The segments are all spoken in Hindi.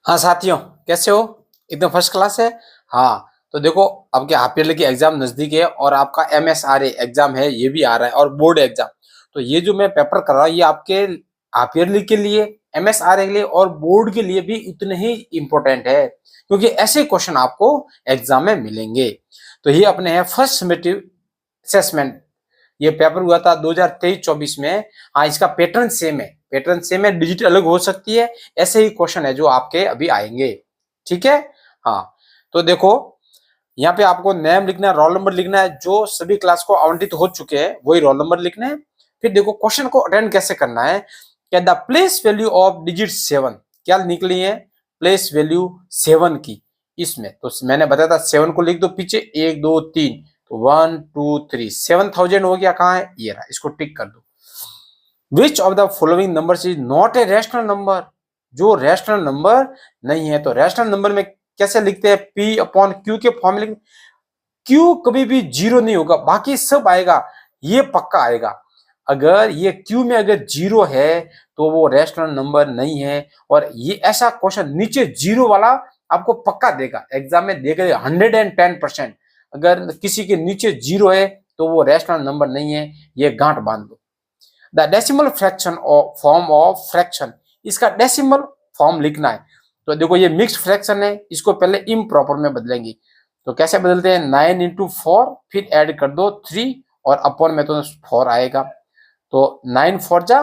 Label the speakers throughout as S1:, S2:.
S1: हाँ साथियों, कैसे हो? एकदम फर्स्ट क्लास है। हाँ, तो देखो, आपके हाफ ईयरली की एग्जाम नजदीक है और आपका MSRA एग्जाम है, ये भी आ रहा है, और बोर्ड एग्जाम। तो ये जो मैं पेपर कर रहा हूँ, ये आपके हाफ ईयरली के लिए, MSRA के लिए और बोर्ड के लिए भी इतने ही इम्पोर्टेंट है, क्योंकि ऐसे क्वेश्चन आपको एग्जाम में मिलेंगे। तो ये अपने हैं फर्स्ट समेटिव असेसमेंट। ये पेपर हुआ था 2023-24 में। हाँ, इसका पैटर्न सेम है, डिजिट अलग हो सकती है। ऐसे ही क्वेश्चन है जो आपके अभी आएंगे। ठीक है। हाँ, तो देखो, यहाँ पे आपको नेम लिखना है, रोल नंबर लिखना है, जो सभी क्लास को आवंटित हो चुके हैं वही रोल नंबर लिखना है। फिर देखो क्वेश्चन को अटेंड कैसे करना है। क्या the place value of digit 7, क्या निकली है प्लेस वैल्यू 7 की इसमें। तो मैंने बताया था 7 को लिख दो पीछे, 1 2 3, तो 1 2 3, 7000 हो गया। कहाँ है? ये रहा, इसको टिक कर दो। विच of the following number is not a rational number, जो रैशनल नंबर नहीं है। तो रैशनल नंबर में कैसे लिखते हैं? P अपॉन Q के फॉर्म में लिखते। Q कभी भी जीरो नहीं होगा, बाकी सब आएगा, ये पक्का आएगा। अगर ये Q में अगर जीरो है तो वो रैशनल नंबर नहीं है। और ये ऐसा क्वेश्चन नीचे जीरो वाला आपको पक्का देगा, एग्जाम में देगा 110%। अगर किसी के नीचे जीरो है तो वो रैशनल नंबर नहीं है, ये गांठ बांध दो। The decimal fraction form of fraction, इसका डेसिमल फॉर्म लिखना है। तो देखो, ये मिक्स्ड फ्रैक्शन है, इसको पहले इम्प्रॉपर में बदलेंगे। तो कैसे बदलते हैं? 9 इंटू 4, फिर ऐड कर दो 3, और अपॉन में तो 4 आएगा। तो 9 4 जा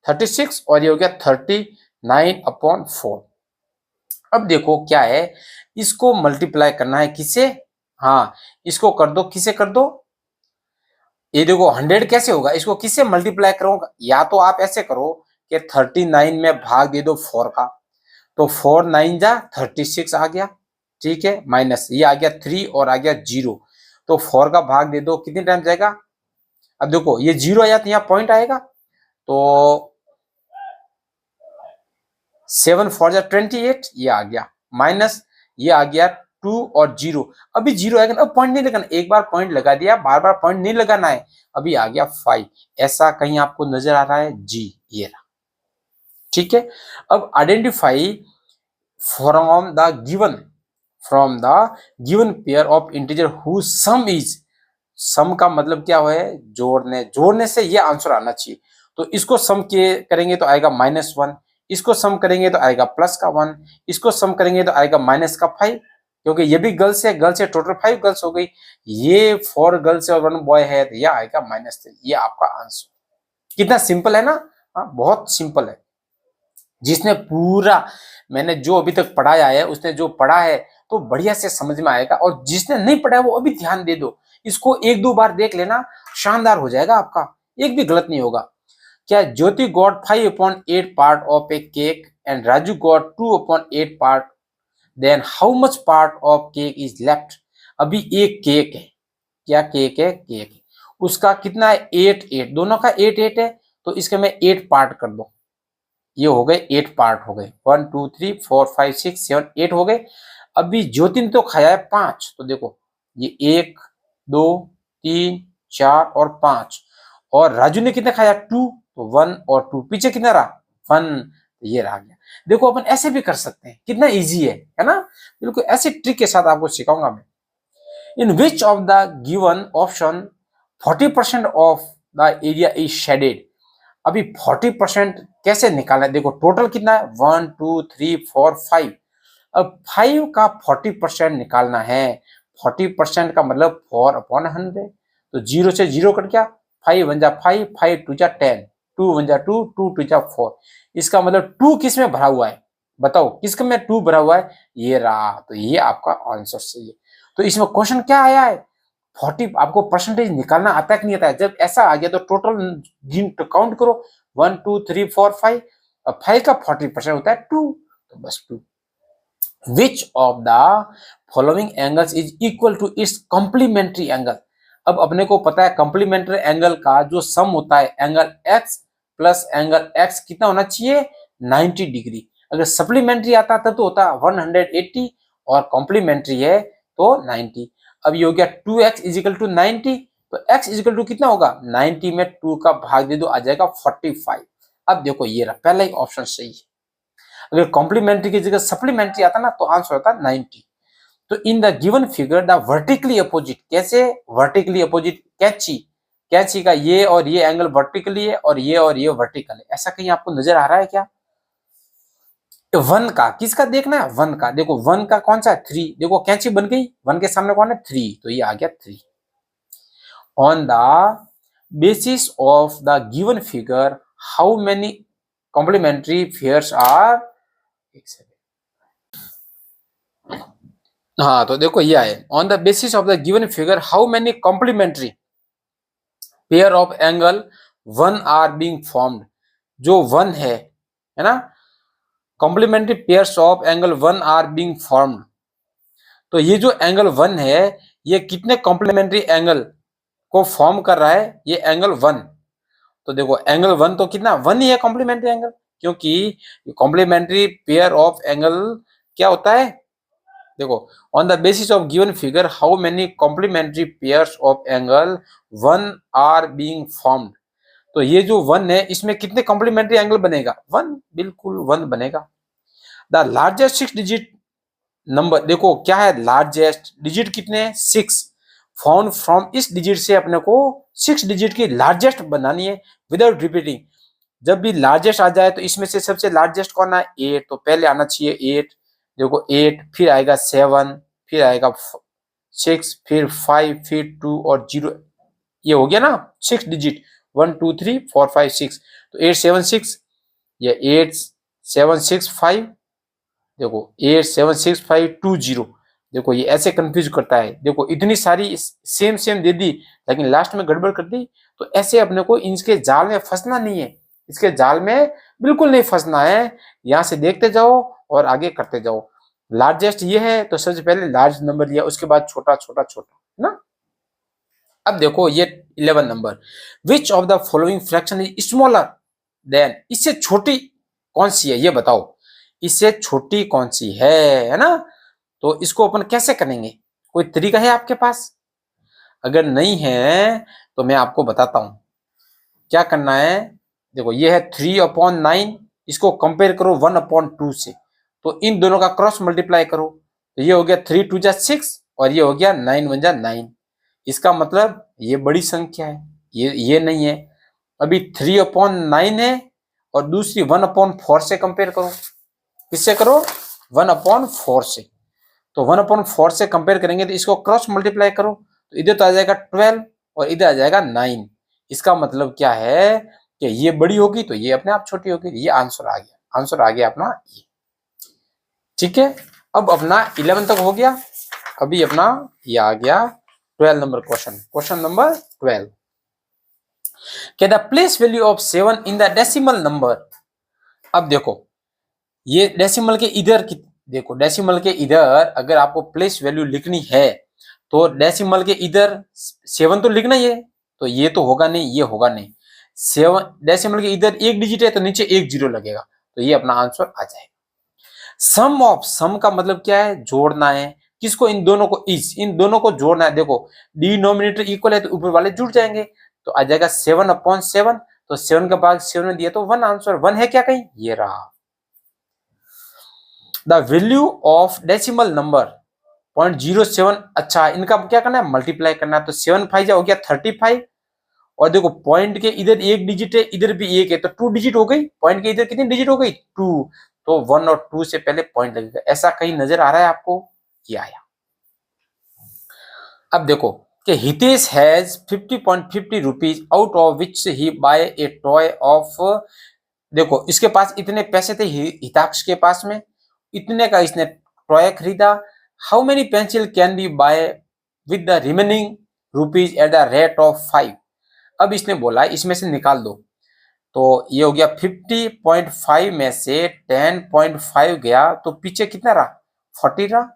S1: 36, और ये हो गया 39 अपॉन 4। अब देखो क्या है, इसको मल्टीप्लाई करना है किसे? हाँ, इसको कर दो, किसे कर दो? ये देखो 100 कैसे होगा, इसको किससे मल्टीप्लाई करूंगा? या तो आप ऐसे करो कि 39 में भाग दे दो 4 का, तो 4 9 जा 36 आ गया। ठीक है, माइनस ये आ गया 3 और आ गया 0। तो 4 का भाग दे दो, कितने टाइम जाएगा? अब देखो ये 0 आया तो यहाँ पॉइंट आएगा, तो 7 4 जा 28, ये आ गया, माइनस ये आ गया 2 और 0। अभी 0 आएगा, अब पॉइंट नहीं लगाना, एक बार पॉइंट लगा दिया, बार बार पॉइंट नहीं लगाना है। अभी आ गया 5। ऐसा कहीं आपको नजर आ रहा है? जी, ये रहा। ठीक है। अब identify from the given from the given pair of integer whose sum is. Sum का मतलब क्या है? जोड़ने, जोड़ने से ये आंसर आना चाहिए। तो इसको सम के करेंगे तो आएगा -1, इसको सम करेंगे तो आएगा प्लस का 1, इसको सम करेंगे तो आएगा माइनस का 5, क्योंकि ये भी गर्ल्स है, गर्ल्स है, टोटल 5 गर्ल्स हो गई। ये 4 गर्ल्स और 1 बॉय है, तो यह आएगा -3। ये आपका आंसर। कितना सिंपल है ना? हाँ, बहुत सिंपल है। जिसने पूरा, मैंने जो अभी तक पढ़ाया है, उसने जो पढ़ा है तो बढ़िया से समझ में आएगा, और जिसने नहीं पढ़ा है वो अभी ध्यान दे दो, इसको 1 2 बार देख लेना, शानदार हो जाएगा आपका, एक भी गलत नहीं होगा। क्या Jyoti got 5/8 part of a cake and Raju got 2/8 part, then how much part of cake is left. अभी एक केक है, क्या केक है? केक है। उसका कितना है? 8 8, दोनों का 8 8 है, तो इसके मैं 8 पार्ट कर दो। ये हो गए 8 पार्ट हो गए, 1 2 3 4 5 6 7 8 हो गए। अभी ज्योति ने तो खाया है 5, तो देखो ये 1 2 3 4 और 5, और राजू ने कितना खाया? 2, तो 1 और 2, पीछे कितना रहा? 1, ये रह गया। देखो अपन ऐसे भी कर सकते हैं, कितना इजी है ना? बिल्कुल ऐसे ट्रिक के साथ आपको सिखाऊंगा मैं। In which of the given option 40% of the area is shaded. अभी 40% कैसे निकालना है? देखो टोटल कितना है? 1 2 3 4 5। अब 5 का 40% निकालना है। 40% का मतलब 4/100, तो 0 से 0 कट गया, 5 1 जा 5, 5 2 जा 10, 2 1 जा 2, 2 2 जा 4। इसका मतलब 2 किस में भरा हुआ है? बताओ किसके में 2 भरा हुआ है? ये रहा, तो ये आपका आंसर सही है। तो इसमें क्वेश्चन क्या आया है? 40, आपको परसेंटेज निकालना आता है कि नहीं आता है? जब ऐसा आ गया तो टोटल गिन काउंट करो, 1 2 3 4 5, और 5 का 40% होता है 2, तो बस 2। Which of the following angles is equal to its complementary angle. अब अपने को पता है कॉम्प्लीमेंट्री एंगल का जो सम होता है, angle x plus angle x कितना होना चाहिए? 90 डिग्री। अगर सप्लीमेंट्री आता तब तो होता 180, और कॉम्प्लीमेंट्री है तो 90। अब ये हो गया 2x इजिकल टू 90, तो x इजिकल टू कितना होगा? 90 में 2 का भाग दे दो, आ जाएगा 45। अब देखो ये रहा, पहला ही ऑप्शन सही है। अगर कॉम्प्लीमेंट्री की जगह सप्लीमेंट्री आता ना तो आंसर होता 90। तो इन the given figure the vertically opposite, कैसे वर्टिकली अपोजिट, कैंची, कैंची का ये और ये एंगल वर्टिकली है और ये वर्टिकल है, ऐसा कहीं आपको नजर आ रहा है क्या? वन का, किसका देखना है? वन का। देखो वन का कौन सा है? 3। देखो कैंची बन गई, वन के सामने कौन है? 3, तो ये आ गया 3। On the basis of the given figure how many complementary pairs are, एक सेकेंड, हाँ तो देखो ये है, on the basis of the given figure how many complementary pair of angle one are being formed. जो वन है ना, complementary pairs of angle one are being formed. तो ये जो एंगल वन है ये कितने कॉम्प्लीमेंट्री एंगल को फॉर्म कर रहा है? ये एंगल वन। तो देखो एंगल वन तो कितना, वन ही है कॉम्प्लीमेंट्री एंगल, क्योंकि कॉम्प्लीमेंट्री पेयर ऑफ एंगल क्या होता है? देखो on the basis of given figure how many complementary pairs of angle one are being formed. तो ये जो वन है इसमें कितने कॉम्प्लीमेंट्री एंगल बनेगा? वन, बिल्कुल वन बनेगा। द लार्जेस्ट 6 डिजिट नंबर, देखो क्या है लार्जेस्ट डिजिट, कितने? 6। फाउंड फ्रॉम, इस डिजिट से अपने को 6 डिजिट की लार्जेस्ट बनानी है विदाउट रिपीटिंग। जब भी लार्जेस्ट आ जाए तो इसमें से सबसे लार्जेस्ट कौन है? 8, तो पहले आना चाहिए 8। देखो 8, फिर आएगा 7, फिर आएगा 6, फिर 5, फिर 2 और 0। ये हो गया ना 6 डिजिट, 1 2 3 4 5 6। तो 8 7 6, ये 8 7 6 5, देखो 8 7 6 5 2 0। देखो ये ऐसे कंफ्यूज करता है, देखो इतनी सारी सेम सेम दे दी लेकिन लास्ट में गड़बड़ कर दी। तो ऐसे अपने को इनके जाल में फंसना नहीं है, इसके जाल में बिल्कुल नहीं फंसना है। यहां से देखते जाओ और आगे करते जाओ। लार्जेस्ट ये है तो सबसे पहले लार्ज नंबर लिया, उसके बाद छोटा छोटा छोटा, है ना। अब देखो ये 11 number, which of the following fraction is smaller than, इससे छोटी कौन सी है ये बताओ, इससे छोटी कौन सी है ना। तो इसको अपन कैसे करेंगे, कोई तरीका है आपके पास? अगर नहीं है तो मैं आपको बताता हूं क्या करना है। देखो ये है 3/9, इसको कंपेयर करो 1/2 से, तो इन दोनों का क्रॉस मल्टीप्लाई करो, तो ये हो गया 3 2 जा 6 और ये हो गया 9 1 जा 9। इसका मतलब ये बड़ी संख्या है, ये नहीं है। अभी 3/9 है और दूसरी 1/4 से कंपेयर करो। किससे करो? 1/4 से। तो 1/4 से कंपेयर करेंगे तो इसको क्रॉस मल्टीप्लाई करो, तो इधर तो आ जाएगा 12 और इधर आ जाएगा 9। इसका मतलब क्या है कि ये बड़ी होगी तो ये अपने आप छोटी होगी। ये आंसर आ गया, आंसर आ गया अपना ये। ठीक है, अब अपना 11 तक हो गया, अभी अपना ये आ गया 12 नंबर क्वेश्चन, क्वेश्चन नंबर 12 के the place value of 7 in the decimal number. अब देखो ये डेसिमल के इधर की, देखो डेसिमल के इधर अगर आपको प्लेस वैल्यू लिखनी है तो डेसिमल के इधर 7 तो लिखना ही है, तो ये तो होगा नहीं, ये होगा नहीं। 7 डेसिमल के इधर एक डिजिट है तो नीचे एक जीरो लगेगा, तो ये अपना आंसर आ जाएगा। सम ऑफ, सम का मतलब क्या है? जोड़ना है। किसको? इन दोनों को, इन दोनों को जोड़ना है। देखो डिनोमिनेटर इक्वल है तो ऊपर वाले जुड़ जाएंगे, तो आ जाएगा 7/7। तो 7 का भाग 7 में दिया तो 1 आंसर, 1 है क्या कहीं? ये रहा। The value of decimal number 0.07, अच्छा इनका क्या करना है? मल्टीप्लाई करना है। तो 7 5 हो गया 35, और देखो पॉइंट के इधर एक डिजिट है, इधर भी एक है, तो 2 डिजिट हो गई। पॉइंट के इधर कितनी डिजिट हो गई? 2। तो 1 और 2 से पहले पॉइंट लगेगा। ऐसा कहीं नजर आ रहा है आपको? ये आया। अब देखो कि Hitesh has 50.50 rupees out of which he buy a toy of, देखो इसके पास इतने पैसे थे हिताक्ष के पास में, इतने का इसने टॉय खरीदा। How many pencil can be buy with the remaining rupees at the rate of 5। अब इसने बोला इसमें से निकाल दो, तो ये हो गया 50.5 में से 10.5 गया तो पीछे कितना रहा? 40 रहा।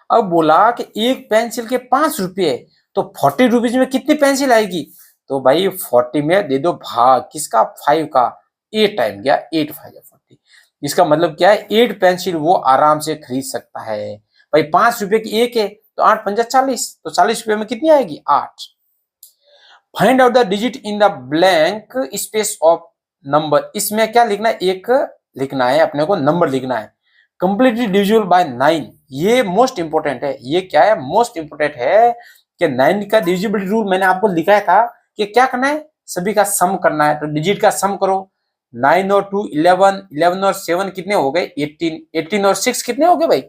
S1: अब बोला कि एक पेंसिल के 5 रुपये, तो 40 रुपीज में कितनी पेंसिल आएगी? तो भाई 40 में दे दो भाग किसका? 5 का। 8 टाइम गया, 8 5 40। इसका मतलब क्या है? 8 पेंसिल वो आराम से खरीद सकता है। भाई 5 रुपए की एक है तो 8 5 40, तो 40 रुपए में कितनी आएगी? 8। Find out the digit in the blank space of number, इसमें क्या लिखना है? एक लिखना है, अपने को नंबर लिखना है। कंप्लीटली डिविजिबल बाय 9, ये मोस्ट इंपोर्टेंट है। ये क्या है, मोस्ट इंपोर्टेंट है कि 9 का डिविजिबिलिटी रूल मैंने आपको लिखाया था कि क्या करना है, सभी का सम करना है। तो डिजिट का सम करो, 9 और 2 11, 11 और 7 कितने हो गए 18, 18 और 6 कितने हो गए भाई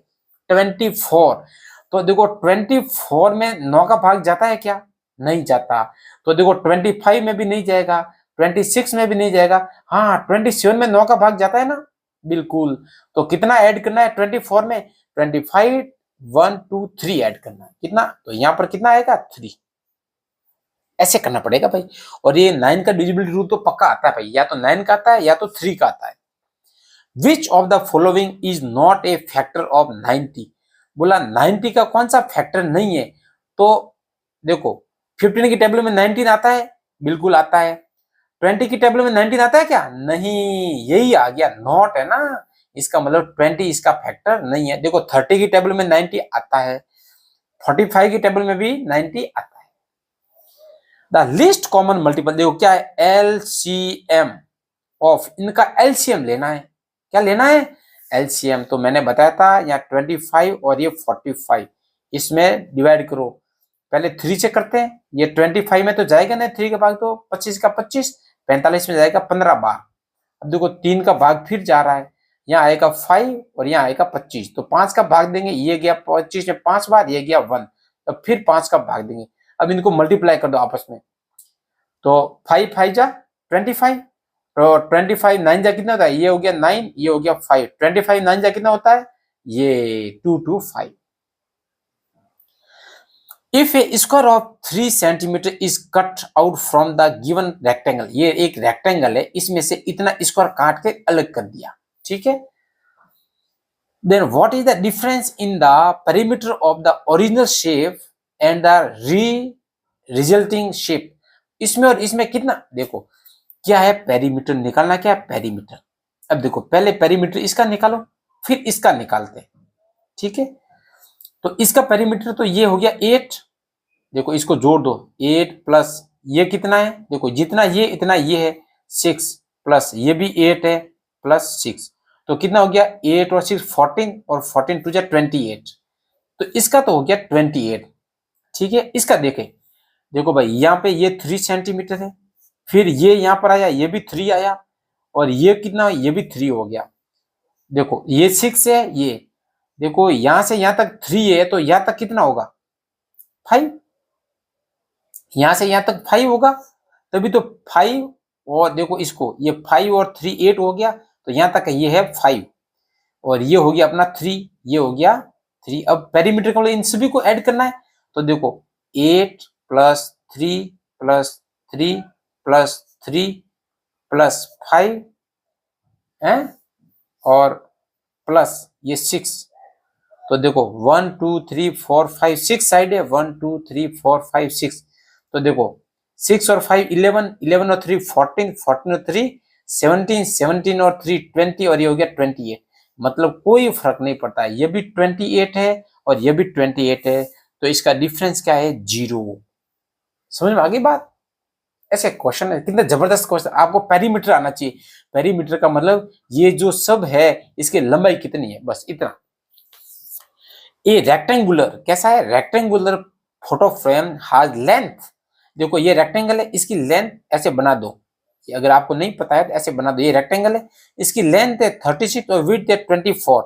S1: 24। तो देखो 24 में 9 का भाग जाता है क्या, नहीं जाता। तो देखो 25 में भी नहीं जाएगा, 26 में भी नहीं जाएगा, हाँ 27 में 9 का भाग जाता है ना, बिल्कुल। तो कितना ऐड करना है 24 में, 25 1 2 3 ऐड करना है, कितना, तो यहां पर कितना आएगा 3। ऐसे करना पड़ेगा भाई। और ये 9 का डिविजिबिलिटी रूल तो पक्का आता है भाई, या तो 9 का आता है या तो 3 का आता है। विच of the following is not a factor of 90, बोला 90 का कौन सा फैक्टर नहीं है। तो देखो 15 की टेबल में 19 आता है, बिल्कुल आता है। 20 की टेबल में 19 आता है क्या, नहीं, यही आ गया, नॉट है ना, इसका मतलब 20 इसका फैक्टर नहीं है। देखो 30 की टेबल में 90 आता है, 45 की टेबल में भी 90 आता है। द लीस्ट कॉमन मल्टीपल देखो क्या है, एलसीएम ऑफ, इनका एलसीएम लेना है। क्या लेना है, एलसीएम। तो मैंने बताया था यहाँ 25 और ये 45, इसमें डिवाइड करो। पहले 3 से करते हैं, ये 25 में तो जाएगा ना 3 का भाग, तो 25 का 25, 45 में जाएगा 15 बार। अब देखो 3 का भाग फिर जा रहा है, यहाँ आएगा 5 और यहाँ आएगा 25, तो 5 का भाग देंगे, ये गया 25 में 5 बार, ये गया 1, तो फिर 5 का भाग देंगे। अब इनको मल्टीप्लाई कर दो आपस में, तो 5 5 जा 25, तो 25 9 जा कितना होता है, ये हो गया 9, ये हो गया 5, 25 9 जा कितना होता है, ये 2 2 5। If a square of 3 centimeter is cut out from the given rectangle, ये एक रेक्टेंगल है, इसमें से इतना स्क्वायर काट के अलग कर दिया, ठीक है। Then what is the difference in the perimeter of the original shape and the resulting shape? इसमें और इसमें कितना, देखो क्या है पेरीमीटर निकालना, क्या है पेरीमीटर। अब देखो पहले पेरीमीटर इसका निकालो, फिर इसका निकालते हैं, ठीक है। तो इसका पेरीमीटर तो ये हो गया 8, देखो इसको जोड़ दो, 8 प्लस ये कितना है, देखो जितना ये इतना ये है 6, प्लस ये भी 8 है प्लस 6, तो कितना हो गया 8 और 6 14, और 14 टू जा 28, तो इसका तो हो गया 28, ठीक है। इसका देखें, देखो भाई यहाँ पे ये 3 सेंटीमीटर है, फिर ये यहाँ पर आया, ये भी 3 आया, और ये कितना, ये भी 3 हो गया। देखो ये 6 है, ये देखो यहां से यहां तक 3 है, तो यहां तक कितना होगा 5, यहां से यहां तक 5 होगा, तभी तो 5, और देखो इसको ये 5 और 3 8 हो गया, तो यहां तक ये है 5, और ये हो गया अपना 3, ये हो गया 3। अब पेरीमीटर को इन सभी को ऐड करना है, तो देखो 8 प्लस 3 प्लस 3 प्लस 3 प्लस 5 है, और प्लस ये 6, तो देखो 1 2 3 4 5 6 साइड है, 1 2 3 4 5 6, तो देखो 6 और 5 11, 11 और 3 14, 14 और 3 17, 17 और 3 20, और ये हो गया 28। मतलब कोई फर्क नहीं पड़ता है, ये भी 28 है और ये भी 28 है, तो इसका डिफरेंस क्या है 0। समझ में आ गई बात। ऐसे क्वेश्चन है, कितना जबरदस्त क्वेश्चन। आपको पेरीमीटर आना चाहिए, पेरीमीटर का मतलब ये जो सब है इसकी लंबाई कितनी है, बस इतना। ये रेक्टेंगुलर कैसा है, rectangular photo frame has length, देखो ये रेक्टेंगल है, इसकी लेंथ ऐसे बना दो, अगर आपको नहीं पता है तो ऐसे बना दो, ये रेक्टेंगल है, इसकी लेंथ है 36 और विड्थ है 24,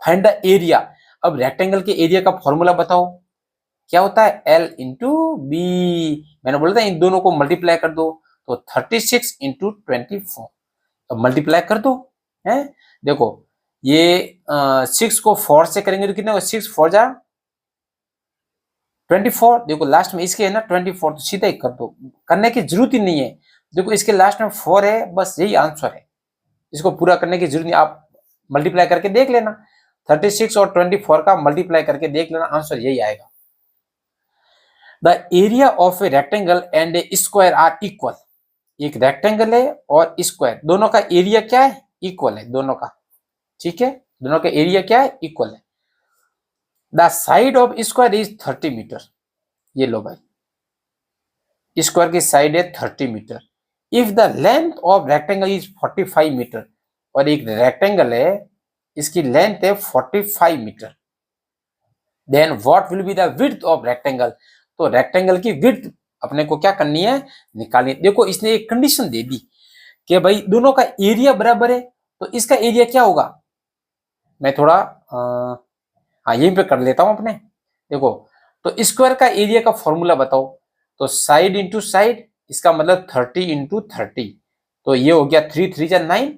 S1: फाइंड द एरिया। अब रेक्टेंगल के एरिया का फॉर्मूला बताओ, क्या होता है L इंटू बी, मैंने बोला था इन दोनों को मल्टीप्लाई कर दो, तो 36 इंटू 24, अब मल्टीप्लाई कर दो है। देखो ये 6 को 4 से करेंगे तो कितना होगा, 6 4 जा 24, देखो लास्ट में इसके है ना 24, तो सीधा ही कर दो, करने की जरूरत ही नहीं है। देखो इसके लास्ट में 4 है, बस यही आंसर है, इसको पूरा करने की जरूरत नहीं, आप मल्टीप्लाई करके देख लेना, 36 और 24 का मल्टीप्लाई करके देख लेना, आंसर यही आएगा। The area of a rectangle and a square are equal, एक रेक्टेंगल है और स्क्वायर, दोनों का एरिया क्या है, इक्वल है दोनों का, ठीक है, दोनों का एरिया क्या है, इक्वल है। The side of square is 30 metre, ये लो भाई स्क्वायर की साइड है 30 metre. If the length of rectangle is 45 metre, और एक रेक्टेंगल है, इसकी लेंथ है 45 metre, then what will be the width of rectangle. तो रेक्टेंगल की विड्थ अपने को क्या करनी है, निकालनी है। देखो इसने एक कंडीशन दे दी कि भाई दोनों का एरिया बराबर है, तो इसका एरिया क्या होगा, मैं थोड़ा हाँ यहीं पे कर लेता हूं अपने। देखो तो स्क्वायर का एरिया का फॉर्मूला बताओ, तो साइड इंटू साइड, इसका मतलब 30 इंटू 30, तो ये हो गया 3 3 जा 9,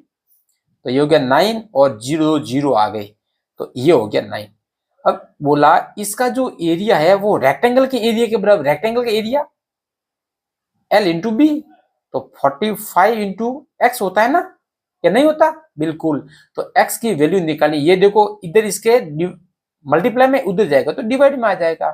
S1: तो ये हो गया 9 और 0 0 आ गए, तो ये हो गया 9। अब बोला इसका जो एरिया है वो रेक्टेंगल के एरिया के बराबर, रेक्टेंगल का एरिया L इंटू बी, तो 45 इंटू एक्स होता है ना, या नहीं होता, बिल्कुल। तो x की वैल्यू निकालनी, ये देखो इधर इसके मल्टीप्लाई में उधर जाएगा तो डिवाइड में आ जाएगा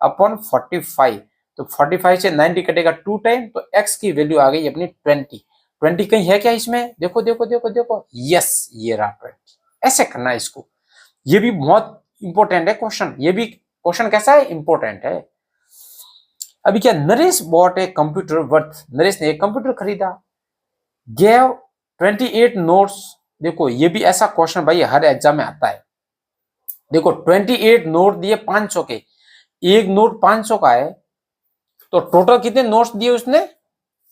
S1: अपॉन 45, तो 45 से 90 कटेगा 2 टाइम, तो x की वैल्यू आ गई अपनी 20। 20 कहीं है क्या इसमें, देखो देखो देखो देखो, यस ये रहा 20। ऐसे करना है इसको, ये भी बहुत इंपॉर्टेंट है क्वेश्चन, ये भी क्वेश्चन कैसा है, इंपॉर्टेंट है। अभी क्या, Naresh bot a computer worth, Naresh ने एक कंप्यूटर खरीदा, गेव 28 नोट्स। देखो ये भी ऐसा क्वेश्चन भाई हर एग्जाम में आता है। देखो 28 नोट दिए 500 के, एक नोट 500 का है, तो टोटल कितने नोट्स दिए उसने,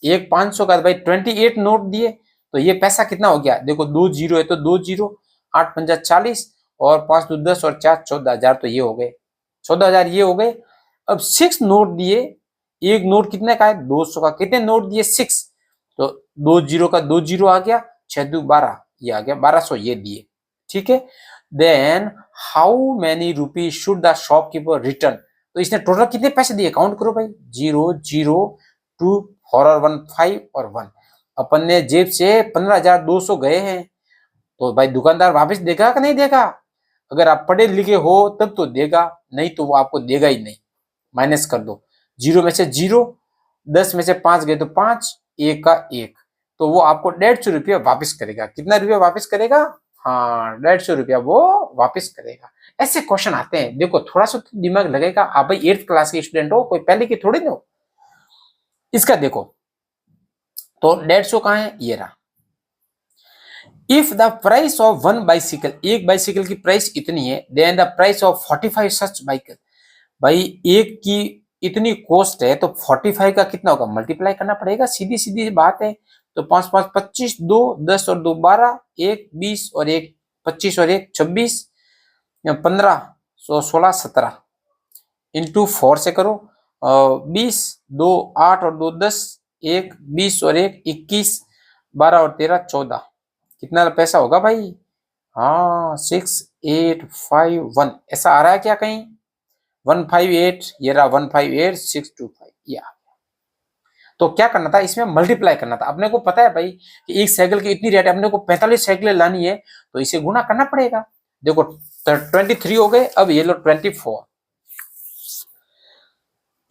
S1: एक 500 का, भाई 28 नोट दिए, तो ये पैसा कितना हो गया, देखो 2 जीरो है तो 2 जीरो, 8 पंजा 40 और 5 2 10 और 4 14,000, तो ये हो गए 14,000, ये हो गए। अब 6 नोट दिए, एक नोट कितने का है 200 का, कितने नोट दिए 6, तो 2 जीरो का 2 जीरो आ गया, 6 2 12, ये आ गया 1200, ये दिए, ठीक है। Then how many rupees should the shopkeeper return, तो इसने टोटल कितने पैसे दिए, काउंट करो भाई, 0 0 2 4 और 1 5 और 1, अपन ने जेब से 15,200 गए हैं, तो भाई दुकानदार वापस देगा कि नहीं देगा, अगर आप पढ़े लिखे हो तब तो देगा, नहीं तो वो आपको देगा ही नहीं। माइनस कर दो, 0 में से 0, 10 में से 5 गए तो 5, 1 का 1, तो वो आपको 150 रुपया वापिस करेगा। कितना रुपया वापिस करेगा, हाँ 150 रुपया वो वापिस करेगा। ऐसे क्वेश्चन आते हैं, देखो थोड़ा सा तो दिमाग लगेगा, आप भाई 8th क्लास के स्टूडेंट हो, कोई पहले की थोड़ी ना हो। इसका देखो तो 150 कहाँ है, ये रहा। If the price of 1 bicycle, एक बाइसिकल की प्राइस इतनी है, then the price of 45 such bicycle, भाई एक की इतनी कॉस्ट है तो 45 का कितना होगा, मल्टीप्लाई करना पड़ेगा, सीधी सीधी बात है। तो 5 5 25, 2 10 और 2 12, 1 20 और 1 25 और 1 26, 15 16 17 इंटू 4 से करो, 20 2 8 और 2 10, 1 20 और 1 21, 12 और 13 14, कितना पैसा होगा भाई, हाँ 6 8 5 1, ऐसा आ रहा है क्या कहीं, 158, ये रहा 158 625, ये आ गया। तो क्या करना था, इसमें मल्टीप्लाई करना था। अपने को पता है भाई कि एक साइकिल की इतनी रेट है, अपने को 45 साइकिलें लानी है, तो इसे गुना करना पड़ेगा। देखो 23 हो गए, अब ये लो 24।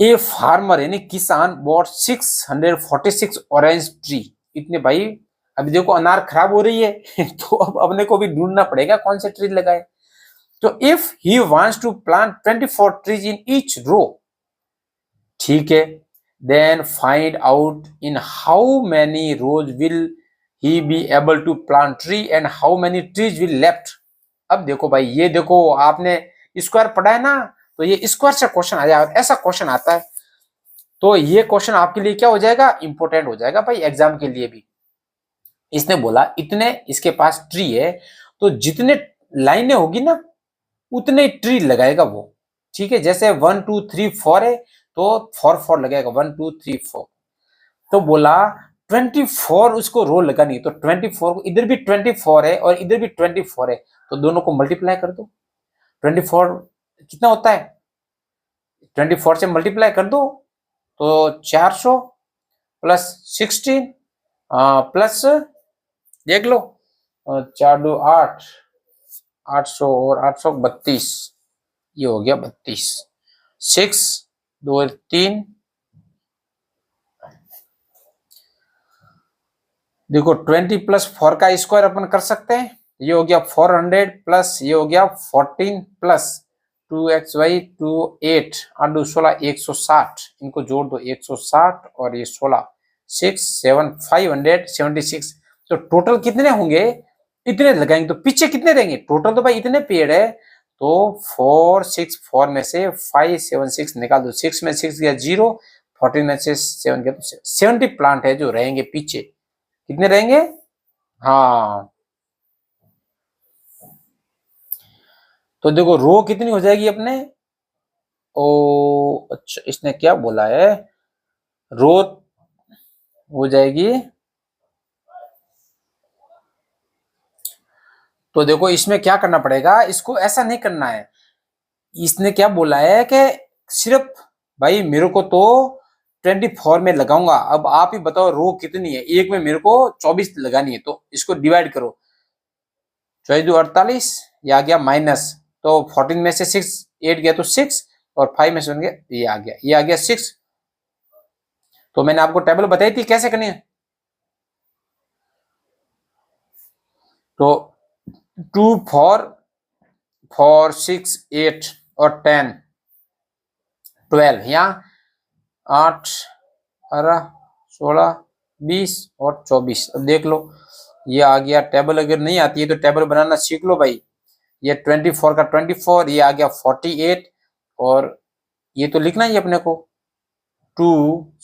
S1: ए फार्मर यानी किसान बॉट 646 ऑरेंज ट्री, इतने भाई, अभी देखो अनार खराब हो रही है तो अब अपने को भी ढूंढना पड़ेगा कौन से ट्री लगाए। तो if he wants to plant 24 trees in each row, ठीक है, then find out in how many rows will he be able to plant tree and how many trees will left. अब देखो भाई, ये देखो आपने स्क्वायर पढ़ा है ना, तो ये स्क्वायर से क्वेश्चन आ जाएगा, ऐसा क्वेश्चन आता है, तो ये क्वेश्चन आपके लिए क्या हो जाएगा, इंपॉर्टेंट हो जाएगा भाई एग्जाम के लिए भी। इसने बोला इतने इसके पास ट्री है, तो जितने लाइनें होगी ना उतने ट्री लगाएगा वो, ठीक है। जैसे 1 2 3 4 है तो 4 4 लगाएगा, 1 2 3 4। तो बोला 24 उसको रो लगानी है, तो 24 को इधर भी 24 है और इधर भी 24 है, तो दोनों को मल्टीप्लाई कर दो। 24 कितना होता है, 24 से मल्टीप्लाई कर दो तो 400 प्लस 16 प्लस देख लो 4 2 8, 800 और 800 32, ये हो गया 32, 6 2 3, देखो 20 प्लस 4 का स्क्वायर अपन कर सकते हैं, ये हो गया 400 प्लस ये हो गया 14 प्लस 2xy 2 8 8 2 16 160, इनको जोड़ दो 160 और ये 16 6 7 576, तो टोटल कितने होंगे इतने लगाएंगे तो पीछे कितने रहेंगे, टोटल तो भाई इतने पेड़ है, तो 4 6 4 में से 5 7 6 निकाल दो, 6 में 6 गया 0, 14 में से 7 गया तो 70 प्लांट है जो रहेंगे पीछे। कितने रहेंगे, हाँ तो देखो रो कितनी हो जाएगी अपने, ओ अच्छा इसने क्या बोला है, रो हो जाएगी, तो देखो इसमें क्या करना पड़ेगा, इसको ऐसा नहीं करना है, इसने क्या बोला है कि सिर्फ भाई मेरे को तो 24 में लगाऊंगा, अब आप ही बताओ रो कितनी है, एक में मेरे को 24 लगानी है, तो इसको डिवाइड करो, 24 ये आ गया माइनस, तो 14 में से 6 8 गया तो 6, और 5 में से 1 गया, ये आ गया, ये आ गया 6। तो मैंने आपको टेबल बताई थी कैसे करनी है, तो 2 4 4 6 8 और 10 12, यहाँ 8 18 16 20 और 24, अब देख लो ये आ गया, टेबल अगर नहीं आती है तो टेबल बनाना सीख लो भाई, ये 24 का 24, ये आ गया 48, और ये तो लिखना ही अपने को 2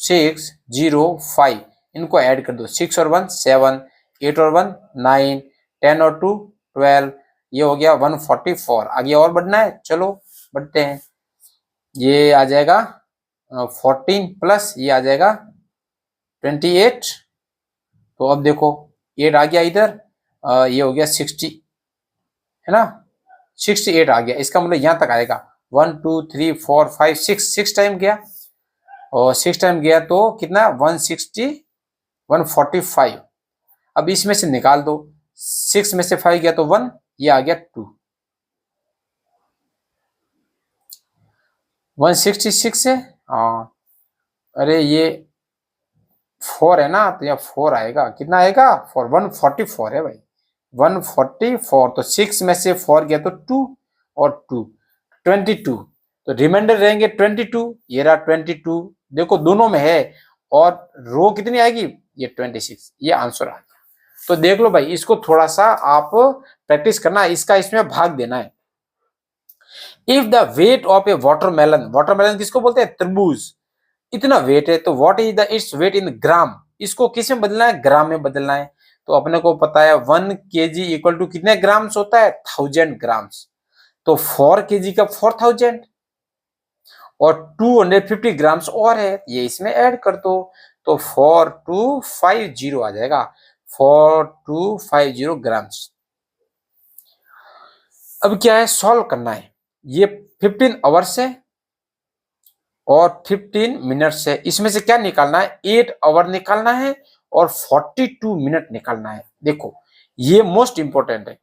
S1: 6 0 5, इनको ऐड कर दो, 6 और 1 7, 8 और 1 9, 10 और 2 12, ये हो गया 144, आगे और बढ़ना है, चलो बढ़ते हैं, ये आ जाएगा 14 प्लस ये आ जाएगा 28, तो अब देखो 8 आ गया इधर, ये हो गया 60 है ना, 68 आ गया, इसका मतलब यहां तक आएगा, 1 2 3 4 5 6 टाइम गया, और 6 टाइम गया तो कितना 160 145, अब इसमें से निकाल दो, 6 में से 5 गया तो 1, ये आ गया 2, 166 है, हाँ अरे ये 4 है ना, तो यहाँ 4 आएगा, कितना आएगा 4 144 है भाई, 144, तो 6 में से 4 गया तो 2 और 2 22, तो रिमाइंडर रहेंगे 22, ये रहा 22, देखो दोनों में है, और रो कितनी आएगी, ये 26, ये आंसर आ गया। तो देख लो भाई, इसको थोड़ा सा आप प्रैक्टिस करना, इसका इसमें भाग देना है। If the weight of a watermelon, watermelon किसको बोलते हैं, तरबूज, इतना वेट है, तो what is the its weight in gram, इसको किस में बदलना है, ग्राम में बदलना है, तो अपने को पता है 1 kg इक्वल टू कितने ग्राम्स होता है, 1000 ग्राम्स, तो 4 kg का 4000, और 250 ग्राम्स और है, ये इसमें ऐड कर दो, तो 4250 आ जाएगा, 4250 ग्राम्स। अब क्या है, सॉल्व करना है, ये 15 आवर्स है और 15 मिनट्स है, इसमें से क्या निकालना है, 8 आवर निकालना है और 42 मिनट निकालना है। देखो ये मोस्ट इंपोर्टेंट है,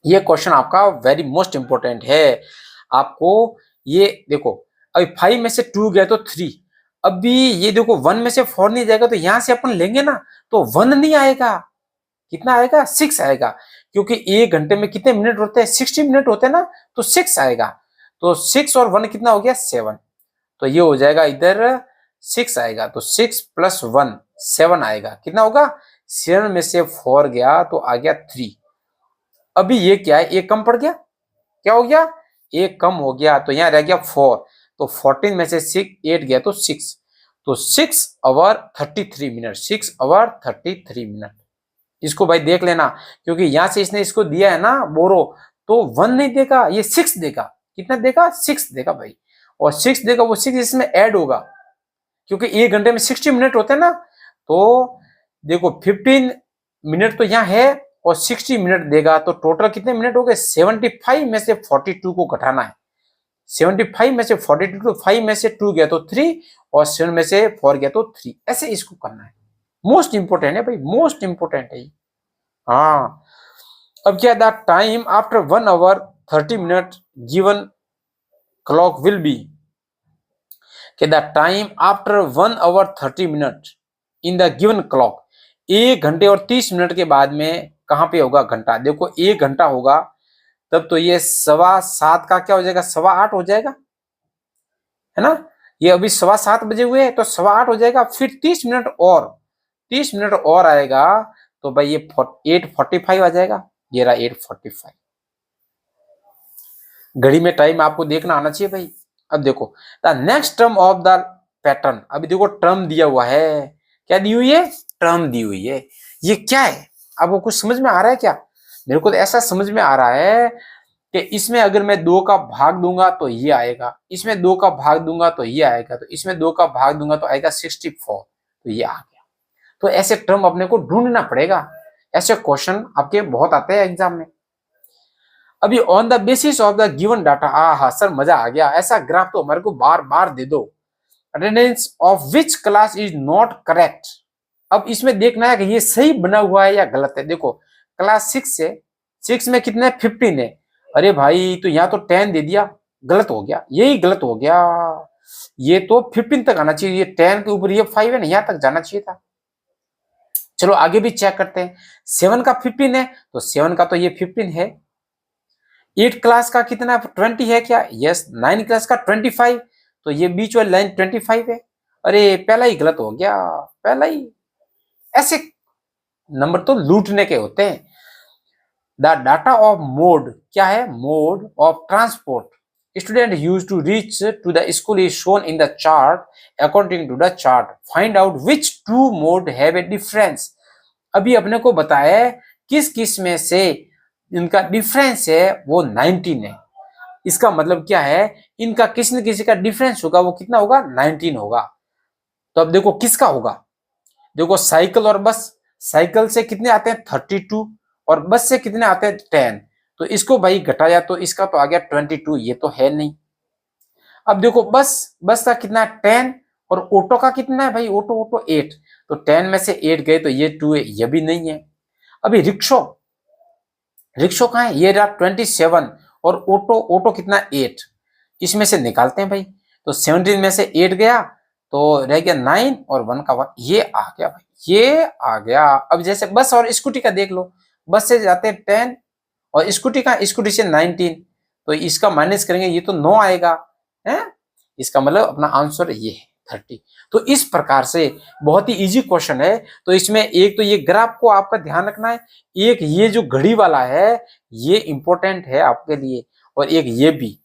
S1: ये क्वेश्चन आपका वेरी मोस्ट इंपोर्टेंट है, आपको ये देखो, अभी 5 में से 2 गया तो 3, अभी ये देखो 1 में से 4 नहीं जाएगा, तो यहां से अपन लेंगे ना, तो 1 नहीं आएगा, कितना आएगा 6 आएगा, क्योंकि 1 घंटे में कितने मिनट होते हैं, 60 मिनट होते हैं ना, तो 6 आएगा, तो 6 और 1 कितना हो गया 7, तो ये हो जाएगा इधर 6 आएगा, तो 6 प्लस 1 7 आएगा, कितना होगा 7 में से 4 गया तो आ गया 3, अभी ये क्या है, एक कम पड़ गया, क्या हो गया, एक कम हो गया, तो यहाँ रह गया 4, तो 14 में से 6 8 गया तो 6, तो 6 आवर 33 मिनट, 6 आवर 33 मिनट, इसको भाई देख लेना, क्योंकि यहां से इसने इसको दिया है ना बोरो, तो 1 नहीं देगा, ये 6 देगा, कितना देगा 6 देगा भाई, और 6 देगा, वो 6 इसमें ऐड होगा, क्योंकि 1 घंटे में 60 मिनट होते हैं ना, तो देखो 15 मिनट तो यहाँ है और 60 मिनट देगा, तो टोटल कितने मिनट हो गए, 75 में से 42 को घटाना है, 75 में से 42, तो 5 में से 2 गया तो 3, और 7 में से 4 गया तो 3, ऐसे इसको करना है, मोस्ट इंपोर्टेंट है भाई, मोस्ट इंपोर्टेंट है। हाँ अब क्या, the time after 1 hour 30 minute given clock will be, कि the time after 1 hour 30 minute in the given clock, 1 घंटे और 30 मिनट के बाद में कहां पे होगा घंटा, देखो 1 घंटा होगा तब तो ये 7:15 का क्या हो जाएगा, 8:15 हो जाएगा, है ना, ये अभी 7:15 बजे हुए हैं, तो 8:15 हो जाएगा, फिर 30 मिनट और 30 मिनट और आएगा, तो भाई ये 8:45 आ जाएगा। ये रहा 8:45। घड़ी में टाइम आपको देखना आना चाहिए भाई। अब देखो the next term of the pattern, अभी देखो टर्म दिया हुआ है, क्या दी हुई है, टर्म दी हुई है। ये क्या है, आपको कुछ समझ में आ रहा है क्या? मेरे को तो ऐसा समझ में आ रहा है कि इसमें अगर मैं 2 का भाग दूंगा तो ये आएगा, इसमें 2 का भाग दूंगा तो ये आएगा, तो इसमें 2 का भाग दूंगा तो आएगा 64, तो ये आ गया। तो ऐसे टर्म अपने को ढूंढना पड़ेगा, ऐसे क्वेश्चन आपके बहुत आते हैं एग्जाम में। अभी on the basis of the given data, हाँ सर मजा आ गया, ऐसा ग्राफ तो हमारे को बार बार दे दो। Attendance of which class is not correct, अब इसमें देखना है कि ये सही बना हुआ है या गलत है। देखो क्लास 6 से 6 में कितने 15 है, अरे भाई तो यहाँ तो 10 दे दिया, गलत हो गया, यही गलत हो गया। ये तो 15 तक आना चाहिए, ये 10 के ऊपर ये 5 है ना, यहाँ तक जाना चाहिए था। चलो आगे भी चेक करते हैं। 7 का 15 है तो 7 का तो ये 15 है। 8 क्लास का कितना 20 है क्या, यस। 9 क्लास का 25, तो ये बीच वाली लाइन 25 है। अरे पहला ही गलत हो गया, पहला ही। ऐसे नंबर तो लूटने के होते हैं। द डाटा ऑफ मोड, क्या है, mode of transport student use to reach to the school is shown in the chart according to the chart, find out which two mode have a difference. अभी अपने को बताया है किस किस में से इनका डिफरेंस है वो 19 है। इसका मतलब क्या है, इनका किसी न किसी का डिफरेंस होगा, वो कितना होगा, 19 होगा। तो अब देखो किसका होगा, देखो साइकिल और बस, साइकिल से कितने आते हैं 32 और बस से कितने आते हैं 10, तो इसको भाई घटाया तो इसका तो आ गया 22, ये तो है नहीं। अब देखो बस का कितना 10 और ऑटो का कितना है भाई, ऑटो 8, तो 10 में से 8 गए तो ये 2 है, ये भी नहीं है। अभी रिक्शो कहाँ है, ये रहा 27 और ऑटो कितना 8, इसमें से निकालते हैं भाई, तो 17 में से 8 गया तो रह गया 9 और 1 का 1, ये आ गया भाई, ये आ गया। अब जैसे बस और स्कूटी का देख लो, बस से जाते हैं 10 और स्कूटी से 19, तो इसका माइनस करेंगे ये तो 9 आएगा है, इसका मतलब अपना आंसर ये है 30। तो इस प्रकार से बहुत ही इजी क्वेश्चन है। तो इसमें एक तो ये ग्राफ को आपका ध्यान रखना है, एक ये जो घड़ी वाला है ये इंपॉर्टेंट है आपके लिए, और एक ये भी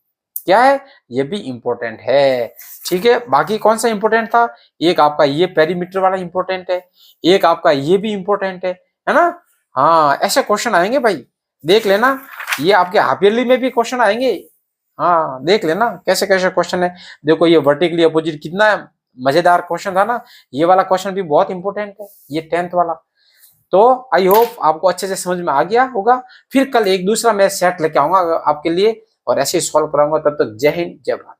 S1: क्या है, ये भी इंपॉर्टेंट है। ठीक है, बाकी कौन सा इंपॉर्टेंट था, एक आपका ये पेरीमीटर वाला इंपॉर्टेंट है, एक आपका ये भी इंपॉर्टेंट है ना। हाँ ऐसे क्वेश्चन आएंगे भाई, देख लेना, ये आपके हाफ ईयरली में भी क्वेश्चन आएंगे। हाँ देख लेना कैसे कैसे क्वेश्चन है। देखो ये वर्टिकली अपोजिट कितना मजेदार क्वेश्चन था ना, ये वाला क्वेश्चन भी बहुत इंपॉर्टेंट है, ये 10th वाला। तो आई होप आपको अच्छे से समझ में आ गया होगा। फिर कल एक दूसरा मैं सेट लेके आऊंगा आपके लिए और ऐसे ही सॉल्व कराऊंगा। तब तक जय हिंद जय भारत।